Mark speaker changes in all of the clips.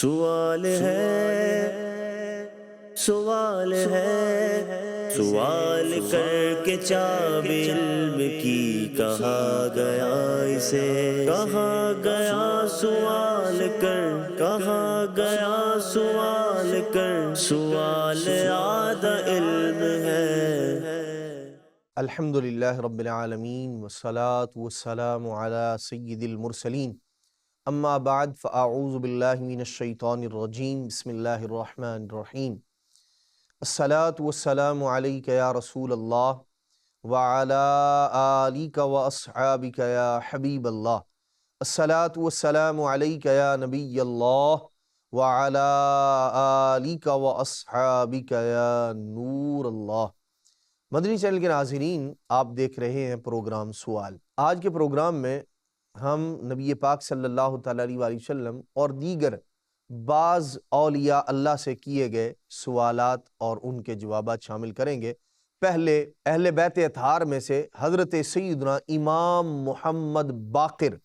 Speaker 1: سوال ہے، سوال ہے، سوال کر کے چاب علم کی کہا گیا اسے، کہا گیا سوال کر، کہا گیا سوال کر، سوال آدھا علم ہے۔
Speaker 2: الحمدللہ رب العالمین والصلاة والسلام علی سید المرسلین، اما بعد فاعوذ باللہ من الشیطان الرجیم، بسم اللہ الرحمن الرحیم۔ الصلاة والسلام علیک یا رسول اللہ وعلی آلک واصحابک یا حبیب اللہ۔ الصلاة والسلام علیک یا نبی اللہ وعلی آلک واصحابک یا نور اللہ۔ مدنی چینل کے ناظرین، آپ دیکھ رہے ہیں پروگرام سوال۔ آج کے پروگرام میں ہم نبی پاک صلی اللہ تعالیٰ علیہ وآلہ وسلم اور دیگر بعض اولیاء اللہ سے کیے گئے سوالات اور ان کے جوابات شامل کریں گے۔ پہلے اہل بیت اطہار میں سے حضرت سیدنا امام محمد باقر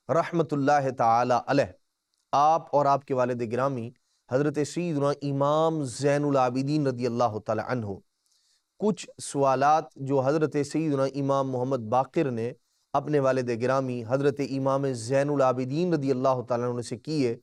Speaker 2: رحمۃ اللہ تعالیٰ علیہ، آپ اور آپ کے والد گرامی حضرت سیدنا امام زین العابدین رضی اللہ تعالیٰ عنہ، کچھ سوالات جو حضرت سیدنا امام محمد باقر نے اپنے والد گرامی حضرت امام زین العابدین رضی اللہ تعالیٰ عنہ سے کیے،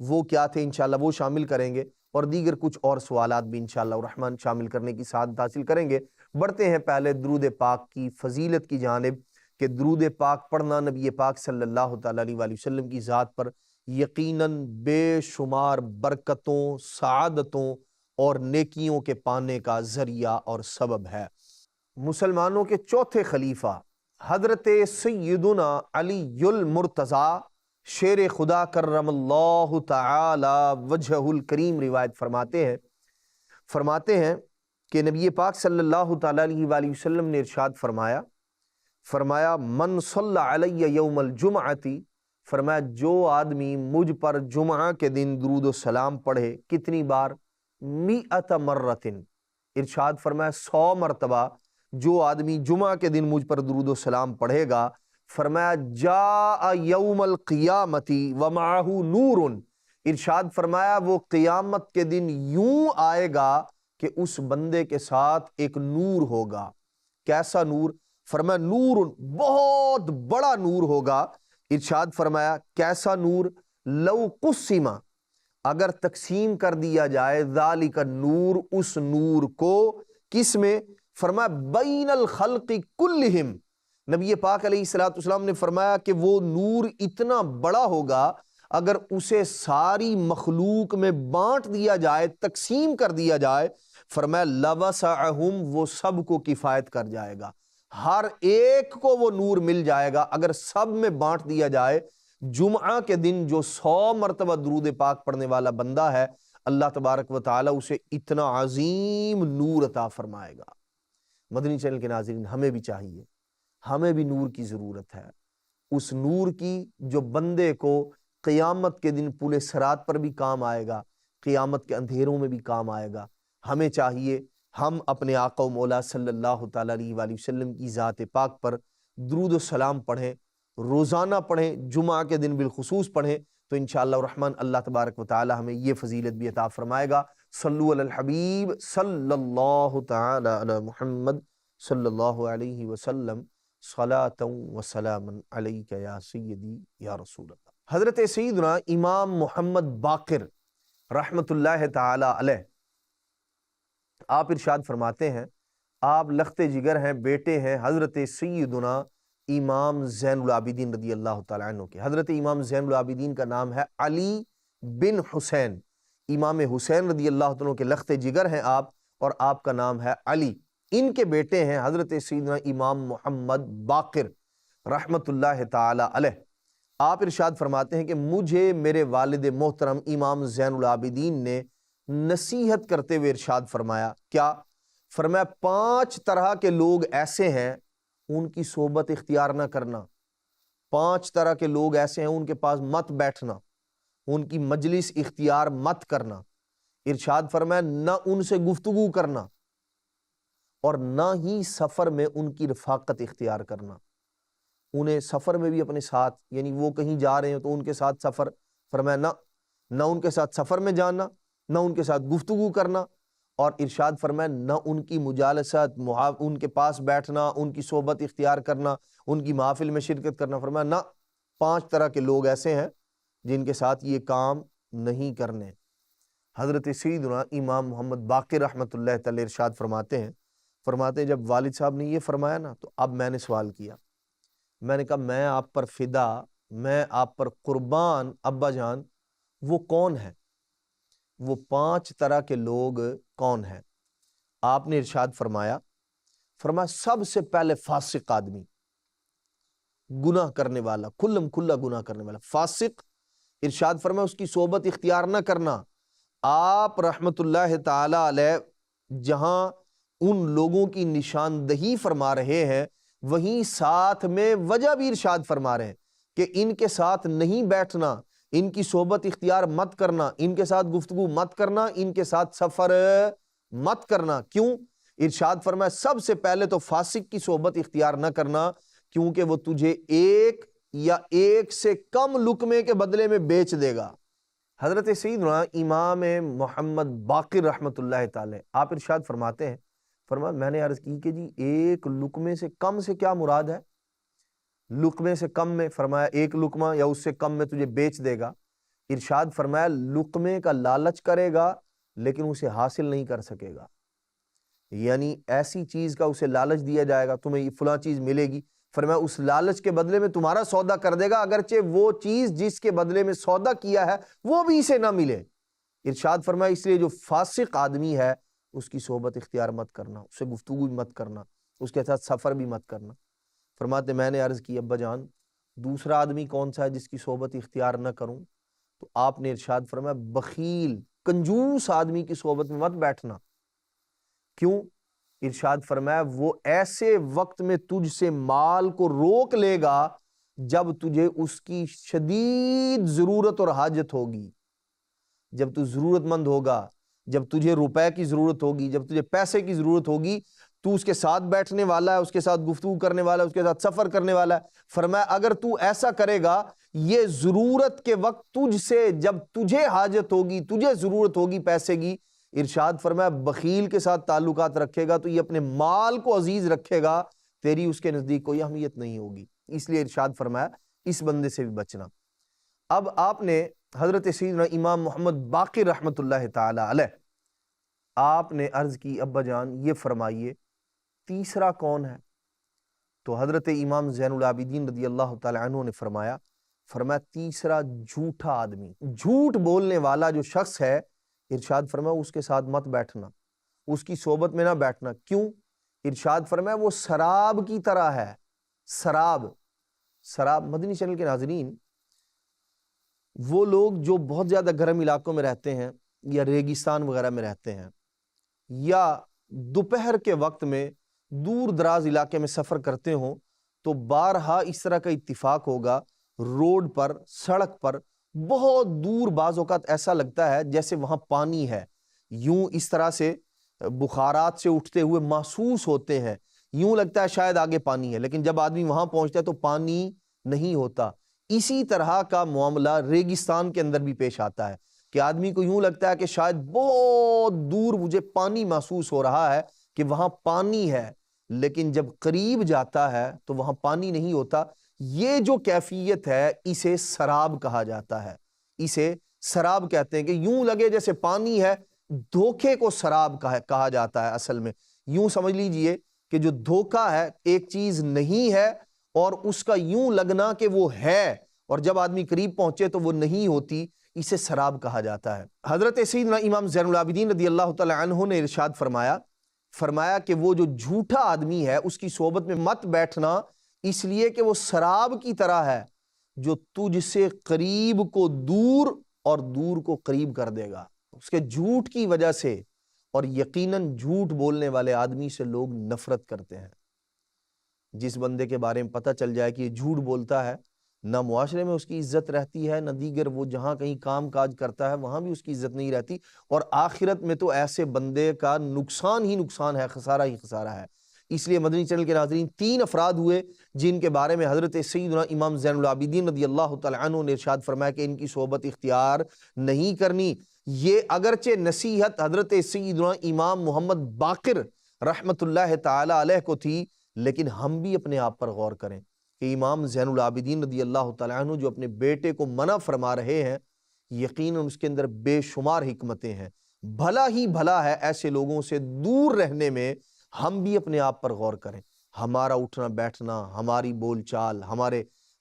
Speaker 2: وہ کیا تھے انشاءاللہ وہ شامل کریں گے، اور دیگر کچھ اور سوالات بھی انشاءاللہ الرحمن شامل کرنے کی سعادت حاصل کریں گے۔ بڑھتے ہیں پہلے درود پاک کی فضیلت کی جانب، کہ درود پاک پڑھنا نبی پاک صلی اللہ تعالیٰ علیہ وآلہ وسلم کی ذات پر یقیناً بے شمار برکتوں، سعادتوں اور نیکیوں کے پانے کا ذریعہ اور سبب ہے۔ مسلمانوں کے چوتھے خلیفہ حضرت سیدنا علی المرتضیٰ شیر خدا کرم اللہ تعالی وجہہ الکریم روایت فرماتے ہیں کہ نبی پاک صلی اللہ تعالیٰ علیہ وآلہ وسلم نے ارشاد فرمایا من صلی علی یوم الجمعتی، فرمایا جو آدمی مجھ پر جمعہ کے دن درود و سلام پڑھے، کتنی بار؟ 100 مرتن، ارشاد فرمایا 100 مرتبہ جو آدمی جمعہ کے دن مجھ پر درود و سلام پڑھے گا، فرمایا جاء یوم القیامتی ومعہ نور، ارشاد فرمایا وہ قیامت کے دن یوں آئے گا کہ اس بندے کے ساتھ ایک نور ہوگا۔ کیسا نور؟ فرمایا نور، بہت بڑا نور ہوگا۔ ارشاد فرمایا کیسا نور؟ لو قسم، اگر تقسیم کر دیا جائے، ذالک النور، اس نور کو، کس میں؟ فرمایا بین الخلق کلہم، نبی پاک علیہ السلام نے فرمایا کہ وہ نور اتنا بڑا ہوگا، اگر اسے ساری مخلوق میں بانٹ دیا جائے، تقسیم کر دیا جائے، فرمایا لوسعہم، وہ سب کو کفایت کر جائے گا، ہر ایک کو وہ نور مل جائے گا اگر سب میں بانٹ دیا جائے۔ جمعہ کے دن جو 100 مرتبہ درود پاک پڑھنے والا بندہ ہے، اللہ تبارک و تعالیٰ اسے اتنا عظیم نور عطا فرمائے گا۔ مدنی چینل کے ناظرین، ہمیں بھی چاہیے، ہمیں بھی نور کی ضرورت ہے، اس نور کی جو بندے کو قیامت کے دن پل صراط پر بھی کام آئے گا، قیامت کے اندھیروں میں بھی کام آئے گا۔ ہمیں چاہیے ہم اپنے آقا و مولا صلی اللہ تعالیٰ علیہ وآلہ وسلم کی ذات پاک پر درود و سلام پڑھیں، روزانہ پڑھیں، جمعہ کے دن بالخصوص پڑھیں، تو انشاءاللہ الرحمن اللہ تبارک و تعالی ہمیں یہ فضیلت بھی عطا فرمائے گا۔ صلو علی الحبیب صلی اللہ تعالی علی محمد صلی اللہ علیہ وسلم، صلاۃ و سلام علیک یا سیدی یا رسول اللہ۔ حضرت سیدنا امام محمد باقر رحمۃ اللہ تعالی علیہ، آپ ارشاد فرماتے ہیں، آپ لخت جگر ہیں، بیٹے ہیں حضرت سیدنا امام زین العابدین رضی اللہ تعالیٰ عنہ کے۔ حضرت امام زین العابدین کا نام ہے علی بن حسین، امام حسین رضی اللہ تعالیٰ کے لخت جگر ہیں آپ، اور آپ کا نام ہے علی۔ ان کے بیٹے ہیں حضرت سیدنا امام محمد باقر رحمۃ اللہ تعالیٰ علیہ۔ آپ ارشاد فرماتے ہیں کہ مجھے میرے والد محترم امام زین العابدین نے نصیحت کرتے ہوئے ارشاد فرمایا، کیا؟ فرمایا 5 طرح کے لوگ ایسے ہیں، ان کی صحبت اختیار نہ کرنا۔ 5 طرح کے لوگ ایسے ہیں، ان کے پاس مت بیٹھنا، ان کی مجلس اختیار مت کرنا۔ ارشاد فرمایا نہ ان سے گفتگو کرنا، اور نہ ہی سفر میں ان کی رفاقت اختیار کرنا۔ انہیں سفر میں بھی اپنے ساتھ، یعنی وہ کہیں جا رہے ہیں تو ان کے ساتھ سفر، فرمایا نہ ان کے ساتھ سفر میں جانا، نہ ان کے ساتھ گفتگو کرنا، اور ارشاد فرمایا نہ ان کی مجالست، ان کے پاس بیٹھنا، ان کی صحبت اختیار کرنا، ان کی محافل میں شرکت کرنا۔ فرمایا نہ، 5 طرح کے لوگ ایسے ہیں جن کے ساتھ یہ کام نہیں کرنے۔ حضرت سیدنا امام محمد باقر رحمۃ اللہ تعالی ارشاد فرماتے ہیں جب والد صاحب نے یہ فرمایا نا، تو اب میں نے سوال کیا، میں نے کہا میں آپ پر فدا، میں آپ پر قربان ابا جان، وہ کون ہے؟ وہ 5 طرح کے لوگ کون ہیں؟ آپ نے ارشاد فرمایا سب سے پہلے فاسق آدمی، گناہ کرنے والا، کھلم کھلا گناہ کرنے والا فاسق۔ ارشاد فرمایا اس کی صحبت اختیار نہ کرنا۔ آپ رحمت اللہ تعالی علیہ جہاں ان لوگوں کی نشاندہی فرما رہے ہیں، وہیں ساتھ میں وجہ بھی ارشاد فرما رہے ہیں کہ ان کے ساتھ نہیں بیٹھنا، ان کی صحبت اختیار مت کرنا، ان کے ساتھ گفتگو مت کرنا، ان کے ساتھ سفر مت کرنا۔ کیوں؟ ارشاد فرمایا سب سے پہلے تو فاسق کی صحبت اختیار نہ کرنا، کیونکہ وہ تجھے ایک یا ایک سے کم لقمے کے بدلے میں بیچ دے گا۔ حضرت سیدنا امام محمد باقر رحمت اللہ تعالی آپ ارشاد فرماتے ہیں، فرمایا میں نے عرض کی کہ جی ایک لقمے سے کم سے کیا مراد ہے؟ لقمے سے کم میں فرمایا ایک لقمہ یا اس سے کم میں تجھے بیچ دے گا۔ ارشاد فرمایا لقمے کا لالچ کرے گا لیکن اسے حاصل نہیں کر سکے گا، یعنی ایسی چیز کا اسے لالچ دیا جائے گا تمہیں یہ فلاں چیز ملے گی، فرمایا اس لالچ کے بدلے میں تمہارا سودا کر دے گا، اگرچہ وہ چیز جس کے بدلے میں سودا کیا ہے وہ بھی اسے نہ ملے۔ ارشاد فرمایا اس لیے جو فاسق آدمی ہے اس کی صحبت اختیار مت کرنا، اس سے گفتگو بھی مت کرنا، اس کے ساتھ سفر بھی مت کرنا۔ فرماتے میں نے عرض کی ابا جان دوسرا آدمی کون سا ہے جس کی صحبت اختیار نہ کروں؟ تو آپ نے ارشاد فرمایا بخیل، کنجوس آدمی کی صحبت میں مت بیٹھنا۔ کیوں؟ ارشاد فرمایا وہ ایسے وقت میں تجھ سے مال کو روک لے گا جب تجھے اس کی شدید ضرورت اور حاجت ہوگی، جب تو ضرورت مند ہوگا، جب تجھے روپے کی ضرورت ہوگی، جب تجھے پیسے کی ضرورت ہوگی، تو اس کے ساتھ بیٹھنے والا ہے، اس کے ساتھ گفتگو کرنے والا ہے، اس کے ساتھ سفر کرنے والا ہے۔ فرمایا اگر تو ایسا کرے گا، یہ ضرورت کے وقت تجھ سے جب تجھے حاجت ہوگی، تجھے ضرورت ہوگی پیسے کی، ارشاد فرمایا بخیل کے ساتھ تعلقات رکھے گا تو یہ اپنے مال کو عزیز رکھے گا، تیری اس کے نزدیک کوئی اہمیت نہیں ہوگی۔ اس لیے ارشاد فرمایا اس بندے سے بھی بچنا۔ اب آپ نے حضرت سیدنا امام محمد باقر رحمت اللہ تعالی علیہ آپ نے عرض کی ابا جان یہ فرمائیے تیسرا کون ہے؟ تو حضرت امام زین العابدین رضی اللہ تعالی عنہ نے فرمایا تیسرا جھوٹا آدمی، جھوٹ بولنے والا جو شخص ہے، ارشاد فرمایا اس کے ساتھ مت بیٹھنا، اس کی صحبت میں نہ بیٹھنا۔ کیوں؟ ارشاد فرمایا وہ سراب کی طرح ہے۔ سراب مدنی چینل کے ناظرین، وہ لوگ جو بہت زیادہ گرم علاقوں میں رہتے ہیں یا ریگستان وغیرہ میں رہتے ہیں یا دوپہر کے وقت میں دور دراز علاقے میں سفر کرتے ہوں، تو بارہا اس طرح کا اتفاق ہوگا، روڈ پر، سڑک پر بہت دور بعض اوقات ایسا لگتا ہے جیسے وہاں پانی ہے، یوں اس طرح سے بخارات سے اٹھتے ہوئے محسوس ہوتے ہیں، یوں لگتا ہے شاید آگے پانی ہے، لیکن جب آدمی وہاں پہنچتا ہے تو پانی نہیں ہوتا۔ اسی طرح کا معاملہ ریگستان کے اندر بھی پیش آتا ہے کہ آدمی کو یوں لگتا ہے کہ شاید بہت دور مجھے پانی محسوس ہو رہا ہے، کہ وہاں پانی ہے، لیکن جب قریب جاتا ہے تو وہاں پانی نہیں ہوتا۔ یہ جو کیفیت ہے اسے سراب کہا جاتا ہے، اسے سراب کہتے ہیں کہ یوں لگے جیسے پانی ہے، دھوکے کو سراب کہا جاتا ہے۔ اصل میں یوں سمجھ لیجئے کہ جو دھوکا ہے، ایک چیز نہیں ہے اور اس کا یوں لگنا کہ وہ ہے، اور جب آدمی قریب پہنچے تو وہ نہیں ہوتی، اسے سراب کہا جاتا ہے۔ حضرت سیدنا امام زین العابدین رضی اللہ تعالی عنہ نے ارشاد فرمایا کہ وہ جو جھوٹا آدمی ہے اس کی صحبت میں مت بیٹھنا، اس لیے کہ وہ سراب کی طرح ہے جو تجھ سے قریب کو دور اور دور کو قریب کر دے گا، اس کے جھوٹ کی وجہ سے۔ اور یقیناً جھوٹ بولنے والے آدمی سے لوگ نفرت کرتے ہیں۔ جس بندے کے بارے میں پتہ چل جائے کہ یہ جھوٹ بولتا ہے، نہ معاشرے میں اس کی عزت رہتی ہے، نہ دیگر وہ جہاں کہیں کام کاج کرتا ہے وہاں بھی اس کی عزت نہیں رہتی، اور آخرت میں تو ایسے بندے کا نقصان ہی نقصان ہے، خسارہ ہی خسارہ ہے۔ اس لیے مدنی چینل کے ناظرین 3 افراد ہوئے جن کے بارے میں حضرت سیدنا امام زین العابدین رضی اللہ تعالی عنہ نے ارشاد فرمایا کہ ان کی صحبت اختیار نہیں کرنی۔ یہ اگرچہ نصیحت حضرت سیدنا امام محمد باقر رحمت اللہ تعالی علیہ کو تھی، لیکن ہم بھی اپنے آپ پر غور کریں کہ امام زین العابدین رضی اللہ تعالی عنہ جو اپنے بیٹے کو منع فرما رہے ہیں، یقیناً اس کے اندر بے شمار حکمتیں ہیں۔ بھلا ہی بھلا ہے ایسے لوگوں سے دور رہنے میں۔ ہم بھی اپنے آپ پر غور کریں، ہمارا اٹھنا بیٹھنا، ہماری بول چال،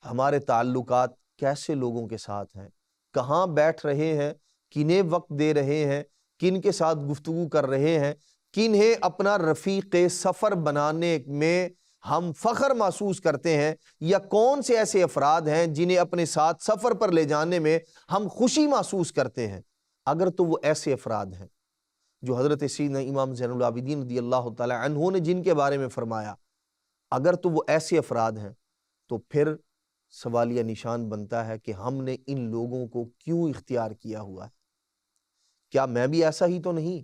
Speaker 2: ہمارے تعلقات کیسے لوگوں کے ساتھ ہیں، کہاں بیٹھ رہے ہیں، کنہیں وقت دے رہے ہیں، کن کے ساتھ گفتگو کر رہے ہیں، کنہیں اپنا رفیق سفر بنانے میں ہم فخر محسوس کرتے ہیں، یا کون سے ایسے افراد ہیں جنہیں اپنے ساتھ سفر پر لے جانے میں ہم خوشی محسوس کرتے ہیں۔ اگر تو وہ ایسے افراد ہیں جو حضرت سیدنا امام زین العابدین رضی اللہ تعالی عنہ نے جن کے بارے میں فرمایا، اگر تو وہ ایسے افراد ہیں تو پھر سوالیہ نشان بنتا ہے کہ ہم نے ان لوگوں کو کیوں اختیار کیا ہوا ہے؟ کیا میں بھی ایسا ہی تو نہیں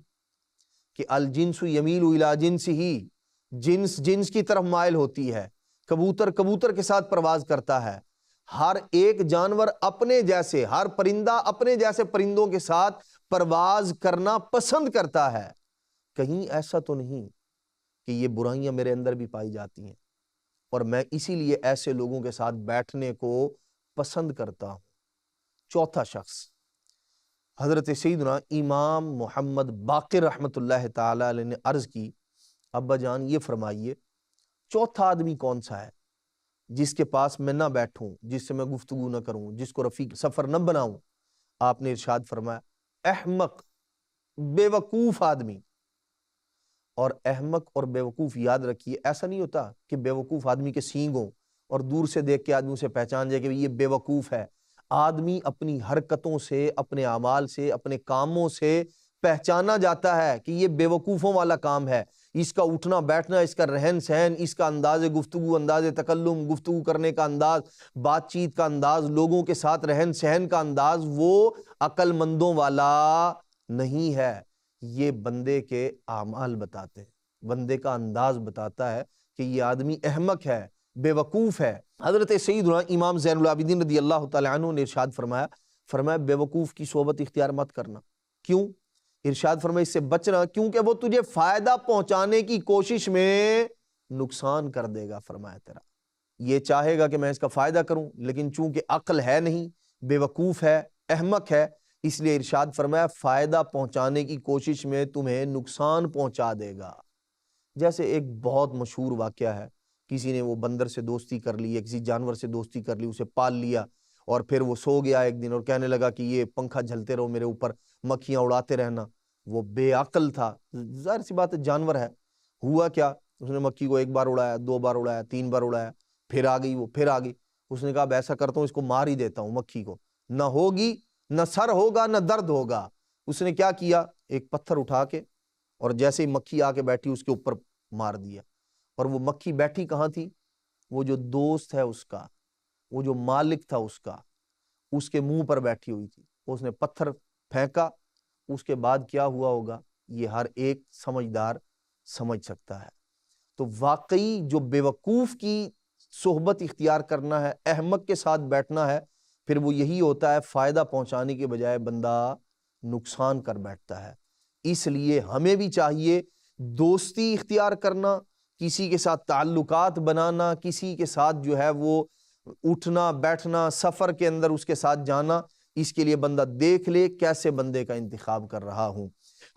Speaker 2: کہ الجنس یمیل الی جنس ہی، جنس کی طرف مائل ہوتی ہے، کبوتر کے ساتھ پرواز کرتا ہے، ہر ایک جانور اپنے جیسے، ہر پرندہ اپنے جیسے پرندوں کے ساتھ پرواز کرنا پسند کرتا ہے۔ کہیں ایسا تو نہیں کہ یہ برائیاں میرے اندر بھی پائی جاتی ہیں اور میں اسی لیے ایسے لوگوں کے ساتھ بیٹھنے کو پسند کرتا ہوں۔ چوتھا شخص حضرت سیدنا امام محمد باقر رحمت اللہ تعالی علیہ نے عرض کی، ابا جان یہ فرمائیے چوتھا آدمی کون سا ہے جس کے پاس میں نہ بیٹھوں، جس سے میں گفتگو نہ کروں، جس کو رفیق سفر نہ بناؤں؟ آپ نے ارشاد فرمایا احمق، بے وقوف آدمی۔ اور احمق اور بے وقوف یاد رکھیے، ایسا نہیں ہوتا کہ بے وقوف آدمی کے سینگ ہوں اور دور سے دیکھ کے آدمی اسے پہچان جائے کہ یہ بے وقوف ہے۔ آدمی اپنی حرکتوں سے، اپنے اعمال سے، اپنے کاموں سے پہچانا جاتا ہے کہ یہ بے وقوفوں والا کام ہے۔ اس کا اٹھنا بیٹھنا، اس کا رہن سہن، اس کا انداز گفتگو، انداز تکلم، گفتگو کرنے کا انداز، بات چیت کا انداز، لوگوں کے ساتھ رہن سہن کا انداز، وہ عقل مندوں والا نہیں ہے۔ یہ بندے کے اعمال بتاتے ہیں، بندے کا انداز بتاتا ہے کہ یہ آدمی احمق ہے، بے وقوف ہے۔ حضرت سیدنا امام زین العابدین رضی اللہ تعالی عنہ نے ارشاد فرمایا بے وقوف کی صحبت اختیار مت کرنا۔ کیوں؟ ارشاد فرمایا اس سے بچنا کیونکہ وہ تجھے فائدہ پہنچانے کی کوشش میں نقصان کر دے گا۔ فرمایا تیرا یہ چاہے گا کہ میں اس کا فائدہ کروں، لیکن چونکہ عقل ہے نہیں، بے وقوف ہے، احمق ہے، اس لیے ارشاد فرمایا فائدہ پہنچانے کی کوشش میں تمہیں نقصان پہنچا دے گا۔ جیسے ایک بہت مشہور واقعہ ہے، کسی نے وہ بندر سے دوستی کر لی، کسی جانور سے دوستی کر لی، اسے پال لیا، اور پھر وہ سو گیا ایک دن اور کہنے لگا کہ یہ پنکھا جھلتے رہو میرے اوپر، مکھیاں اڑاتے رہنا۔ وہ بے عقل تھا، ظاہر سی بات ہے جانور ہے۔ ہوا کیا، اس نے مکھی کو 1 بار اڑایا، 2 بار اڑایا، 3 بار اڑایا، پھر آ گئی، وہ پھر آ گئی۔ اس نے کہا اب ایسا کرتا ہوں اس کو مار ہی دیتا ہوں، مکھی کو نہ ہوگی، نہ سر ہوگا، نہ درد ہوگا۔ اس نے کیا کیا، ایک پتھر اٹھا کے اور جیسے ہی مکھی آ کے بیٹھی اس کے اوپر مار دیا۔ اور وہ مکھی بیٹھی کہاں تھی؟ وہ جو دوست ہے اس کا، وہ جو مالک تھا اس کا، اس کے منہ پر بیٹھی ہوئی تھی۔ اس نے پتھر پھینکا، اس کے بعد کیا ہوا ہوگا یہ ہر ایک سمجھدار سمجھ سکتا ہے۔ تو واقعی جو بے وقوف کی صحبت اختیار کرنا ہے، احمق کے ساتھ بیٹھنا ہے، پھر وہ یہی ہوتا ہے فائدہ پہنچانے کے بجائے بندہ نقصان کر بیٹھتا ہے۔ اس لیے ہمیں بھی چاہیے دوستی اختیار کرنا، کسی کے ساتھ تعلقات بنانا، کسی کے ساتھ جو ہے وہ اٹھنا بیٹھنا، سفر کے اندر اس کے ساتھ جانا، اس کے لیے بندہ دیکھ لے کیسے بندے کا انتخاب کر رہا ہوں۔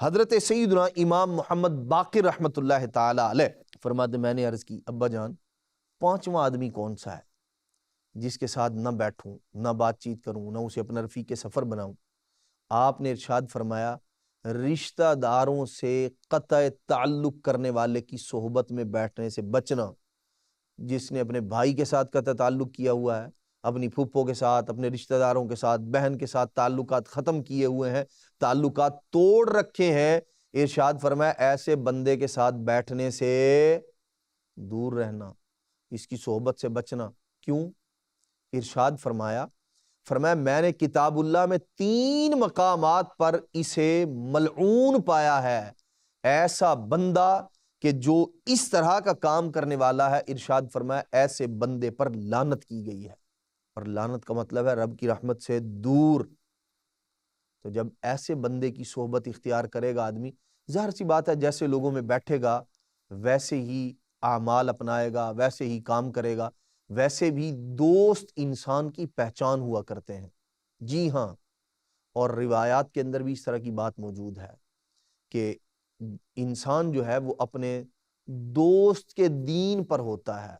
Speaker 2: حضرت سیدنا امام محمد باقر رحمت اللہ تعالی علیہ فرماتے میں نے عرض کی ابا جان 5واں آدمی کون سا ہے جس کے ساتھ نہ بیٹھوں، نہ بات چیت کروں، نہ اسے اپنا رفیق سفر بناؤں؟ آپ نے ارشاد فرمایا رشتہ داروں سے قطع تعلق کرنے والے کی صحبت میں بیٹھنے سے بچنا۔ جس نے اپنے بھائی کے ساتھ قطع تعلق کیا ہوا ہے، اپنی پھپھو کے ساتھ، اپنے رشتہ داروں کے ساتھ، بہن کے ساتھ تعلقات ختم کیے ہوئے ہیں، تعلقات توڑ رکھے ہیں، ارشاد فرمایا ایسے بندے کے ساتھ بیٹھنے سے دور رہنا، اس کی صحبت سے بچنا۔ کیوں؟ ارشاد فرمایا میں نے کتاب اللہ میں 3 مقامات پر اسے ملعون پایا ہے۔ ایسا بندہ کہ جو اس طرح کا کام کرنے والا ہے، ارشاد فرمایا ایسے بندے پر لعنت کی گئی ہے، اور لعنت کا مطلب ہے رب کی رحمت سے دور۔ تو جب ایسے بندے کی صحبت اختیار کرے گا آدمی، ظاہر سی بات ہے جیسے لوگوں میں بیٹھے گا ویسے ہی اعمال اپنائے گا، ویسے ہی کام کرے گا۔ ویسے بھی دوست انسان کی پہچان ہوا کرتے ہیں، جی ہاں، اور روایات کے اندر بھی اس طرح کی بات موجود ہے کہ انسان جو ہے وہ اپنے دوست کے دین پر ہوتا ہے،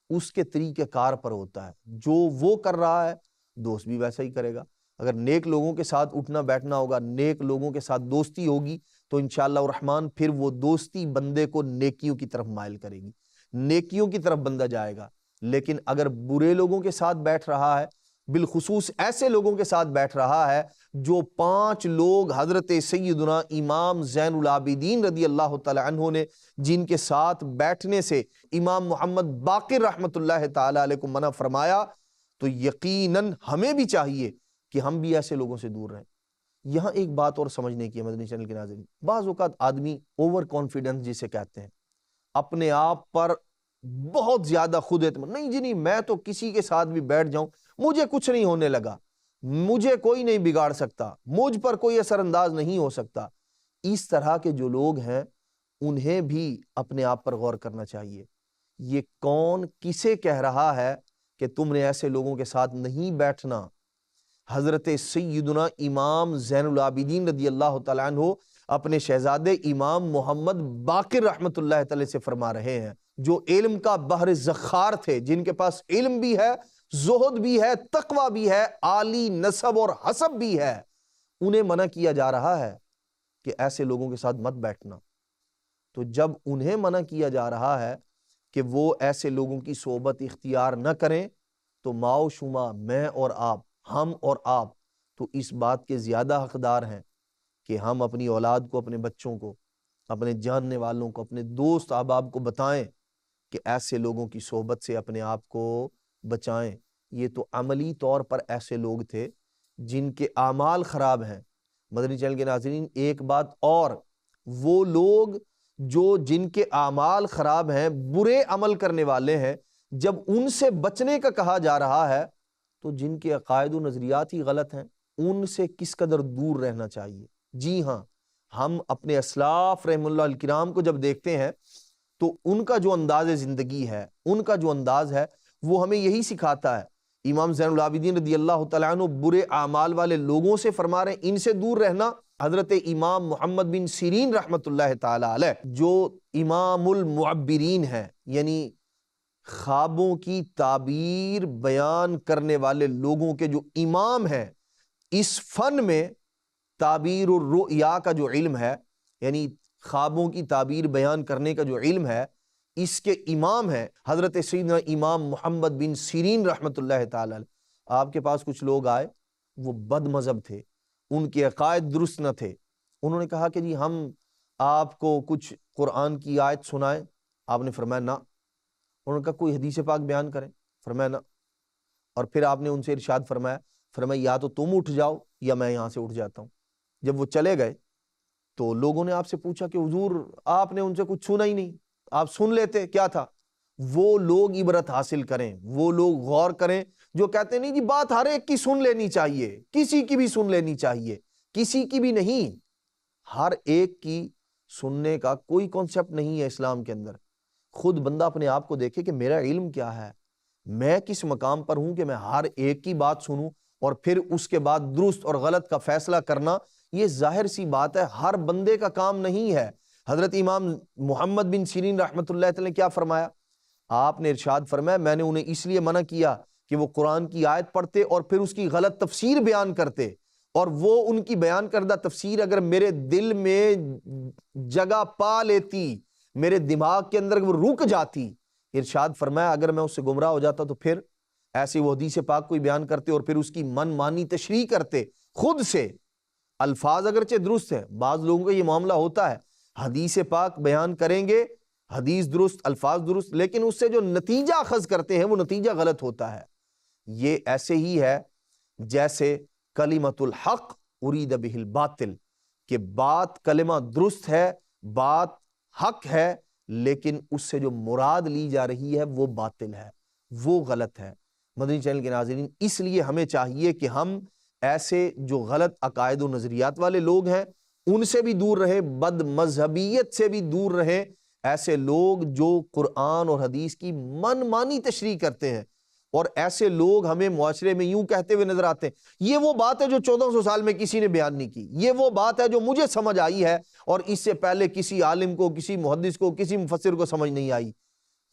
Speaker 2: اس کے طریقہ کار پر ہوتا ہے، جو وہ کر رہا ہے دوست بھی ویسا ہی کرے گا۔ اگر نیک لوگوں کے ساتھ اٹھنا بیٹھنا ہوگا، نیک لوگوں کے ساتھ دوستی ہوگی تو انشاءاللہ الرحمن پھر وہ دوستی بندے کو نیکیوں کی طرف مائل کرے گی، نیکیوں کی طرف بندہ جائے گا۔ لیکن اگر برے لوگوں کے ساتھ بیٹھ رہا ہے، بالخصوص ایسے لوگوں کے ساتھ بیٹھ رہا ہے جو 5 لوگ حضرت سیدنا امام زین العابدین رضی اللہ تعالی عنہ نے جن کے ساتھ بیٹھنے سے امام محمد باقر رحمت اللہ تعالی علیہ کو منع فرمایا، تو یقیناً ہمیں بھی چاہیے کہ ہم بھی ایسے لوگوں سے دور رہیں۔ یہاں ایک بات اور سمجھنے کی ہے مدنی چینل کے ناظرین، بعض اوقات آدمی اوور کانفیڈنس جسے کہتے ہیں، اپنے آپ پر بہت زیادہ خود اعتماد، نہیں جی نہیں، میں تو کسی کے ساتھ بھی بیٹھ جاؤں مجھے کچھ نہیں ہونے لگا، مجھے کوئی نہیں بگاڑ سکتا، مجھ پر کوئی اثر انداز نہیں ہو سکتا۔ اس طرح کے جو لوگ ہیں انہیں بھی اپنے آپ پر غور کرنا چاہیے، یہ کون کسے کہہ رہا ہے کہ تم نے ایسے لوگوں کے ساتھ نہیں بیٹھنا؟ حضرت سیدنا امام زین العابدین رضی اللہ تعالیٰ عنہ اپنے شہزادے امام محمد باقر رحمت اللہ تعالی سے فرما رہے ہیں، جو علم کا بحر زخار تھے، جن کے پاس علم بھی ہے، زہد بھی ہے، تقوی بھی ہے، عالی نسب اور حسب بھی ہے، انہیں منع کیا جا رہا ہے کہ ایسے لوگوں کے ساتھ مت بیٹھنا۔ تو جب انہیں منع کیا جا رہا ہے کہ وہ ایسے لوگوں کی صحبت اختیار نہ کریں، تو ماؤ شما میں اور آپ، ہم اور آپ تو اس بات کے زیادہ حقدار ہیں کہ ہم اپنی اولاد کو، اپنے بچوں کو، اپنے جاننے والوں کو، اپنے دوست احباب کو بتائیں کہ ایسے لوگوں کی صحبت سے اپنے آپ کو بچائیں۔ یہ تو عملی طور پر ایسے لوگ تھے جن کے اعمال خراب ہیں۔ مدنی چینل کے ناظرین ایک بات اور، وہ لوگ جو جن کے اعمال خراب ہیں، برے عمل کرنے والے ہیں، جب ان سے بچنے کا کہا جا رہا ہے تو جن کے عقائد و نظریات ہی غلط ہیں ان سے کس قدر دور رہنا چاہیے۔ جی ہاں، ہم اپنے اسلاف رحم اللہ الکرام کو جب دیکھتے ہیں تو ان کا جو انداز زندگی ہے، ان کا جو انداز ہے، وہ ہمیں یہی سکھاتا ہے۔ امام زین العابدین رضی اللہ تعالیٰ عنہ برے اعمال والے لوگوں سے فرما رہے ہیں ان سے دور رہنا۔ حضرت امام محمد بن سیرین رحمت اللہ تعالیٰ علیہ جو امام المعبرین ہیں، یعنی خوابوں کی تعبیر بیان کرنے والے لوگوں کے جو امام ہیں، اس فن میں تعبیر الرؤیا کا جو علم ہے، یعنی خوابوں کی تعبیر بیان کرنے کا جو علم ہے، اس کے امام ہیں حضرت سیدنا امام محمد بن سیرین رحمت اللہ تعالی علیہ۔ آپ کے پاس کچھ لوگ آئے، وہ بد مذہب تھے، ان کے عقائد درست نہ تھے، انہوں نے کہا کہ جی ہم آپ کو کچھ قرآن کی آیت سنائیں، آپ نے فرمایا نہ۔ انہوں نے کہا کوئی حدیث پاک بیان کریں، فرمایا نہ۔ اور پھر آپ نے ان سے ارشاد فرمایا یا تو تم اٹھ جاؤ یا میں یہاں سے اٹھ جاتا ہوں۔ جب وہ چلے گئے تو لوگوں نے آپ سے پوچھا کہ حضور آپ نے ان سے کچھ سنا ہی نہیں، آپ سن لیتے، کیا تھا؟ وہ لوگ عبرت حاصل کریں، وہ لوگ غور کریں جو کہتے ہیں نہیں جی بات ہر ایک کی سن لینی چاہیے، کسی کی بھی سن لینی چاہیے، کسی کی بھی نہیں، ہر ایک کی سننے کا کوئی کانسیپٹ نہیں ہے اسلام کے اندر۔ خود بندہ اپنے آپ کو دیکھے کہ میرا علم کیا ہے، میں کس مقام پر ہوں کہ میں ہر ایک کی بات سنوں اور پھر اس کے بعد درست اور غلط کا فیصلہ کرنا، یہ ظاہر سی بات ہے ہر بندے کا کام نہیں ہے۔ حضرت امام محمد بن سیرین رحمت اللہ تعالی نے کیا فرمایا؟ آپ نے ارشاد فرمایا میں نے انہیں اس لیے منع کیا کہ وہ قرآن کی آیت پڑھتے اور پھر اس کی غلط تفسیر بیان کرتے، اور وہ ان کی بیان کردہ تفسیر اگر میرے دل میں جگہ پا لیتی، میرے دماغ کے اندر وہ رک جاتی، ارشاد فرمایا اگر میں اس سے گمراہ ہو جاتا تو پھر ایسے وہ حدیث پاک کوئی بیان کرتے اور پھر اس کی من مانی تشریح کرتے خود سے۔ الفاظ اگرچہ درست ہے، بعض لوگوں کا یہ معاملہ ہوتا ہے، حدیث پاک بیان کریں گے، حدیث درست، الفاظ درست، لیکن اس سے جو نتیجہ اخذ کرتے ہیں وہ نتیجہ غلط ہوتا ہے۔ یہ ایسے ہی ہے جیسے کلمۃ الحق ارید بہ الباطل، کہ بات کلمہ درست ہے، بات حق ہے، لیکن اس سے جو مراد لی جا رہی ہے وہ باطل ہے، وہ غلط ہے۔ مدنی چینل کے ناظرین، اس لیے ہمیں چاہیے کہ ہم ایسے جو غلط عقائد و نظریات والے لوگ ہیں ان سے بھی دور رہیں، بد مذہبیت سے بھی دور رہیں۔ ایسے لوگ جو قرآن اور حدیث کی من مانی تشریح کرتے ہیں، اور ایسے لوگ ہمیں معاشرے میں یوں کہتے ہوئے نظر آتے ہیں، یہ وہ بات ہے جو 1400 سال میں کسی نے بیان نہیں کی، یہ وہ بات ہے جو مجھے سمجھ آئی ہے اور اس سے پہلے کسی عالم کو، کسی محدث کو، کسی مفسر کو سمجھ نہیں آئی۔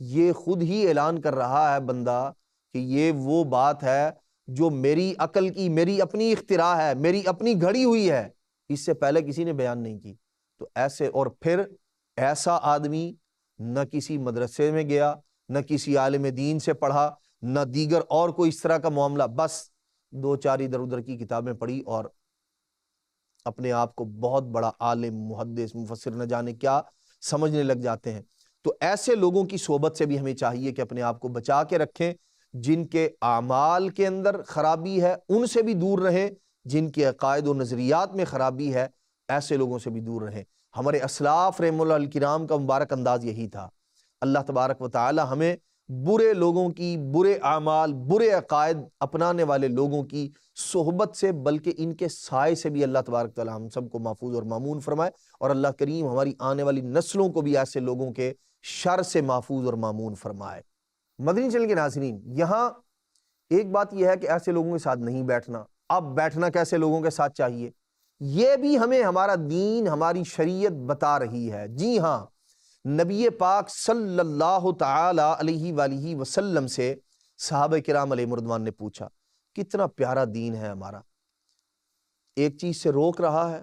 Speaker 2: یہ خود ہی اعلان کر رہا ہے بندہ کہ یہ وہ بات ہے جو میری عقل کی، میری اپنی اختراع ہے، میری اپنی گھڑی ہوئی ہے، اس سے پہلے کسی نے بیان نہیں کی۔ تو ایسے، اور پھر ایسا آدمی نہ کسی مدرسے میں گیا، نہ کسی عالم دین سے پڑھا، نہ دیگر اور کوئی اس طرح کا معاملہ، بس 2-4 ادھر ادھر کی کتابیں پڑھی اور اپنے آپ کو بہت بڑا عالم، محدث، مفسر نہ جانے کیا سمجھنے لگ جاتے ہیں۔ تو ایسے لوگوں کی صحبت سے بھی ہمیں چاہیے کہ اپنے آپ کو بچا کے رکھیں۔ جن کے اعمال کے اندر خرابی ہے ان سے بھی دور رہیں، جن کے عقائد و نظریات میں خرابی ہے ایسے لوگوں سے بھی دور رہیں۔ ہمارے اسلاف رحمہ اللہ الکرام کا مبارک انداز یہی تھا۔ اللہ تبارک و تعالی ہمیں برے لوگوں کی، برے اعمال، برے عقائد اپنانے والے لوگوں کی صحبت سے، بلکہ ان کے سائے سے بھی اللہ تبارک و تعالی ہم سب کو محفوظ اور مامون فرمائے، اور اللہ کریم ہماری آنے والی نسلوں کو بھی ایسے لوگوں کے شر سے محفوظ اور مامون فرمائے۔ مدنی چینل کے ناظرین، یہاں ایک بات یہ ہے کہ ایسے لوگوں کے ساتھ نہیں بیٹھنا۔ اب بیٹھنا کیسے لوگوں کے ساتھ چاہیے، یہ بھی ہمیں ہمارا دین، ہماری شریعت بتا رہی ہے۔ جی ہاں، نبی پاک صلی اللہ تعالی علیہ وآلہ وسلم سے صحابہ کرام علیہ مردوان نے پوچھا، کتنا پیارا دین ہے ہمارا، ایک چیز سے روک رہا ہے،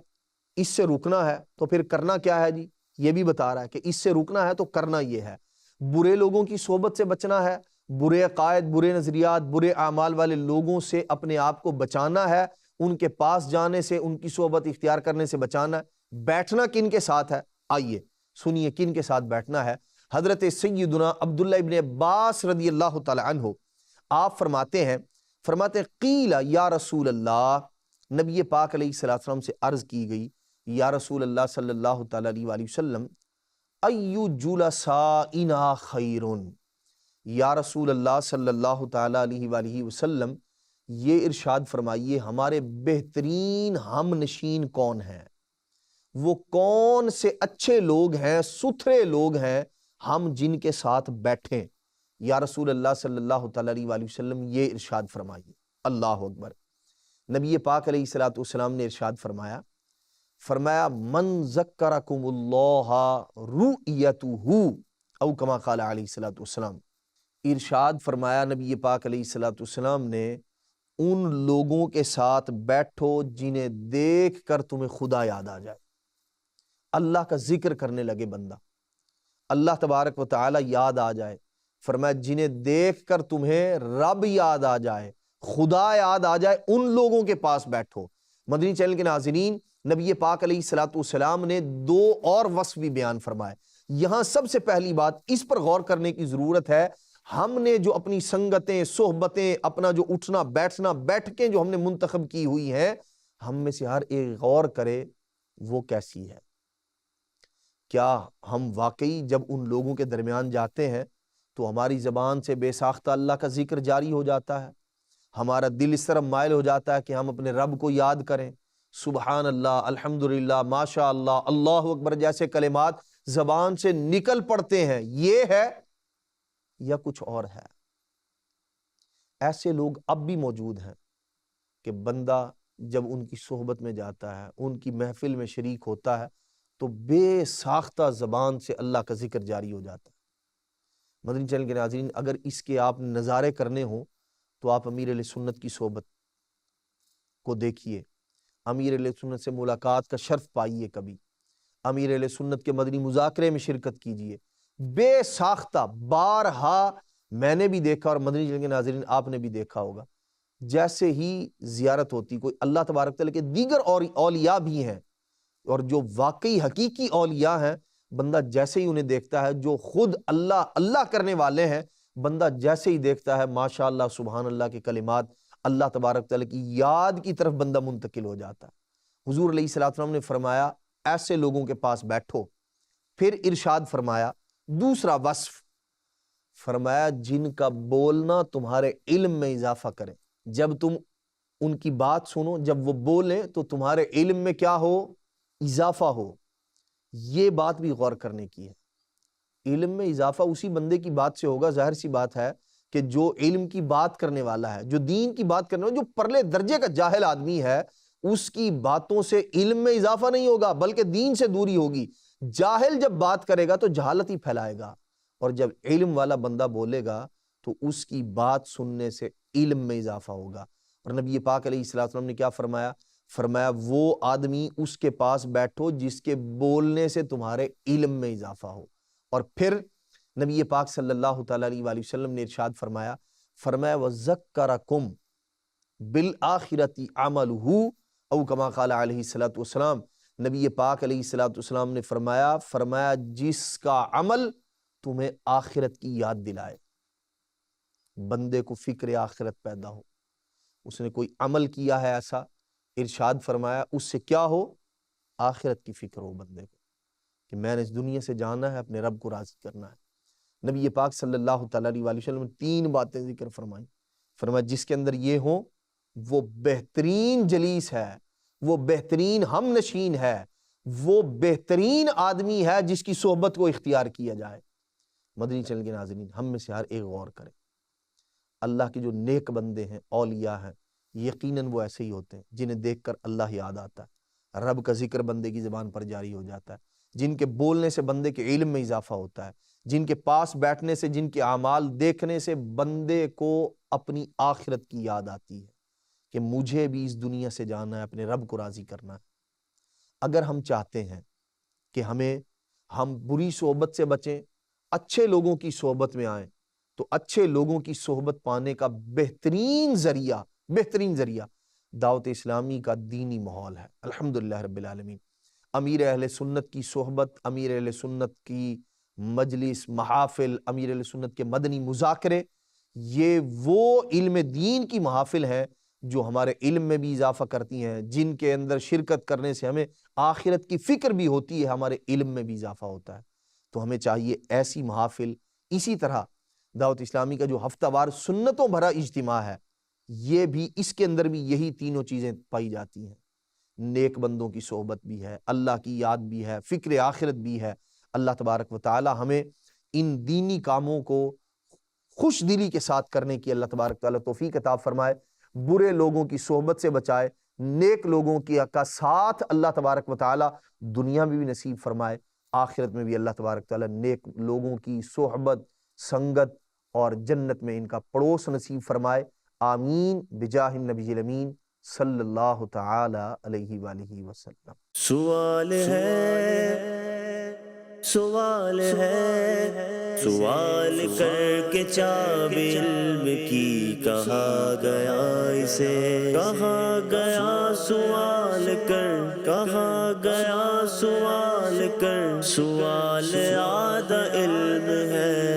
Speaker 2: اس سے رکنا ہے، تو پھر کرنا کیا ہے جی؟ یہ بھی بتا رہا ہے کہ اس سے رکنا ہے تو کرنا یہ ہے، برے لوگوں کی صحبت سے بچنا ہے، برے عقائد، برے نظریات، برے اعمال والے لوگوں سے اپنے آپ کو بچانا ہے، ان کے پاس جانے سے، ان کی صحبت اختیار کرنے سے بچانا ہے۔ بیٹھنا کن کے ساتھ ہے؟ آئیے سنیے کن کے ساتھ بیٹھنا ہے۔ حضرت سیدنا عبداللہ ابن عباس رضی اللہ تعالی عنہ آپ فرماتے ہیں قیل یا رسول اللہ، نبی پاک علیہ السلام سے عرض کی گئی، یا رسول اللہ صلی اللہ تعالی علیہ وآلہ وسلم، ایو جلسائنا خیرن، یا رسول اللہ صلی اللہ تعالی علیہ وآلہ وسلم یہ ارشاد فرمائیے ہمارے بہترین ہم نشین کون ہیں، وہ کون سے اچھے لوگ ہیں، ستھرے لوگ ہیں ہم جن کے ساتھ بیٹھیں۔ یا رسول اللہ صلی اللہ تعالی علیہ وآلہ وسلم یہ ارشاد فرمائیے۔ اللہ اکبر۔ نبی پاک علیہ السلام نے ارشاد فرمایا من ذکرکم اللہ رؤیتہ، او کما قال علیہ السلام، ارشاد فرمایا نبی پاک علیہ السلام نے، ان لوگوں کے ساتھ بیٹھو جنہیں دیکھ کر تمہیں خدا یاد آ جائے۔ اللہ کا ذکر کرنے لگے بندہ، اللہ تبارک و تعالی یاد آ جائے، فرمایا جنہیں دیکھ کر تمہیں رب یاد آ جائے، خدا یاد آ جائے، ان لوگوں کے پاس بیٹھو۔ مدنی چینل کے ناظرین، نبی پاک علیہ السلام نے 2 اور وصف بھی بیان فرمائے۔ یہاں سب سے پہلی بات اس پر غور کرنے کی ضرورت ہے، ہم نے جو اپنی سنگتیں، صحبتیں، اپنا جو اٹھنا بیٹھنا، بیٹھکیں جو ہم نے منتخب کی ہوئی ہیں، ہم میں سے ہر ایک غور کرے وہ کیسی ہے۔ کیا ہم واقعی جب ان لوگوں کے درمیان جاتے ہیں تو ہماری زبان سے بے ساختہ اللہ کا ذکر جاری ہو جاتا ہے، ہمارا دل اس طرف مائل ہو جاتا ہے کہ ہم اپنے رب کو یاد کریں، سبحان اللہ، الحمدللہ، ماشاء اللہ، اللہ اکبر جیسے کلمات زبان سے نکل پڑتے ہیں، یہ ہے یا کچھ اور ہے؟ ایسے لوگ اب بھی موجود ہیں کہ بندہ جب ان کی صحبت میں جاتا ہے، ان کی محفل میں شریک ہوتا ہے تو بے ساختہ زبان سے اللہ کا ذکر جاری ہو جاتا ہے۔ مدنی چینل کے ناظرین، اگر اس کے آپ نظارے کرنے ہوں تو آپ امیر اہل سنت کی صحبت کو دیکھیے، امیر اہل سنت سے ملاقات کا شرف پائیے، کبھی امیر اہل سنت کے مدنی مذاکرے میں شرکت کیجیے، بے ساختہ بارہا میں نے بھی دیکھا اور مدنی چینل کے ناظرین آپ نے بھی دیکھا ہوگا، جیسے ہی زیارت ہوتی کوئی اللہ تبارک تعالیٰ کے دیگر اور اولیاء بھی ہیں، اور جو واقعی حقیقی اولیاء ہیں، بندہ جیسے ہی انہیں دیکھتا ہے، جو خود اللہ اللہ کرنے والے ہیں، بندہ جیسے ہی دیکھتا ہے ماشاءاللہ سبحان اللہ کے کلمات، اللہ تبارک تعالیٰ کی یاد کی طرف بندہ منتقل ہو جاتا ہے۔ حضور علیہ السلام نے فرمایا ایسے لوگوں کے پاس بیٹھو، پھر ارشاد فرمایا دوسرا وصف فرمایا جن کا بولنا تمہارے علم میں اضافہ کرے. جب تم ان کی بات سنو، جب وہ بولیں تو تمہارے علم میں کیا ہو؟ اضافہ ہو. یہ بات بھی غور کرنے کی ہے. علم میں اضافہ اسی بندے کی بات سے ہوگا. ظاہر سی بات ہے کہ جو علم کی بات کرنے والا ہے، جو دین کی بات کرنے والا، جو پرلے درجے کا جاہل آدمی ہے، اس کی باتوں سے علم میں اضافہ نہیں ہوگا بلکہ دین سے دوری ہوگی. جاہل جب بات کرے گا تو جہالت ہی پھیلائے گا، اور جب علم والا بندہ بولے گا تو اس کی بات سننے سے علم میں اضافہ ہوگا. اور نبی پاک علیہ الصلوۃ والسلام نے کیا فرمایا؟ فرمایا وہ آدمی اس کے پاس بیٹھو جس کے بولنے سے تمہارے علم میں اضافہ ہو. اور پھر نبی پاک صلی اللہ تعالیٰ علیہ وآلہ وسلم نے ارشاد فرمایا وَذَكَّرَكُمْ بِالْآخِرَةِ عَمَلُهُ او کما قال علیہ الصلوۃ والسلام. نبی پاک علیہ الصلوۃ والسلام نے فرمایا جس کا عمل تمہیں آخرت کی یاد دلائے. بندے کو فکر آخرت پیدا ہو، اس نے کوئی عمل کیا ہے ایسا، ارشاد فرمایا اس سے کیا ہو؟ آخرت کی فکر ہو بندے کو کہ میں نے اس دنیا سے جانا ہے، اپنے رب کو راضی کرنا ہے. نبی پاک صلی اللہ تعالیٰ علیہ وآلہ وسلم نے 3 باتیں ذکر فرمائیں. فرمایا جس کے اندر یہ ہو وہ بہترین جلیس ہے، وہ بہترین ہم نشین ہے، وہ بہترین آدمی ہے جس کی صحبت کو اختیار کیا جائے. مدنی چینل کے ناظرین، ہم میں سے ہر ایک غور کرے. اللہ کے جو نیک بندے ہیں، اولیاء ہیں، یقیناً وہ ایسے ہی ہوتے ہیں جنہیں دیکھ کر اللہ یاد آتا ہے، رب کا ذکر بندے کی زبان پر جاری ہو جاتا ہے، جن کے بولنے سے بندے کے علم میں اضافہ ہوتا ہے، جن کے پاس بیٹھنے سے، جن کے اعمال دیکھنے سے بندے کو اپنی آخرت کی یاد آتی ہے کہ مجھے بھی اس دنیا سے جانا ہے، اپنے رب کو راضی کرنا ہے. اگر ہم چاہتے ہیں کہ ہم بری صحبت سے بچیں، اچھے لوگوں کی صحبت میں آئیں، تو اچھے لوگوں کی صحبت پانے کا بہترین ذریعہ دعوت اسلامی کا دینی ماحول ہے. الحمدللہ رب العالمین. امیر اہل سنت کی صحبت، امیر اہل سنت کی مجلس، محافل، امیر اہل سنت کے مدنی مذاکرے، یہ وہ علم دین کی محافل ہیں جو ہمارے علم میں بھی اضافہ کرتی ہیں، جن کے اندر شرکت کرنے سے ہمیں آخرت کی فکر بھی ہوتی ہے، ہمارے علم میں بھی اضافہ ہوتا ہے. تو ہمیں چاہیے ایسی محافل. اسی طرح دعوت اسلامی کا جو ہفتہ وار سنتوں بھرا اجتماع ہے، یہ بھی اس کے اندر بھی یہی تینوں چیزیں پائی جاتی ہیں. نیک بندوں کی صحبت بھی ہے، اللہ کی یاد بھی ہے، فکر آخرت بھی ہے. اللہ تبارک و تعالی ہمیں ان دینی کاموں کو خوش دلی کے ساتھ کرنے کی اللہ تبارک و تعالی توفیق عطا فرمائے. برے لوگوں کی صحبت سے بچائے، نیک لوگوں کا ساتھ اللہ تبارک و تعالی دنیا میں بھی نصیب فرمائے، آخرت میں بھی اللہ تبارک و تعالی نیک لوگوں کی صحبت، سنگت اور جنت میں ان کا پڑوس نصیب فرمائے. آمین بجاہ النبی الامین صلی اللہ تعالی علیہ وآلہ وسلم.
Speaker 1: سوال کر کے چاب علم کی کہا گیا اسے، کہا گیا سوال کر، کہا گیا سوال کر، سوال آدھا علم ہے.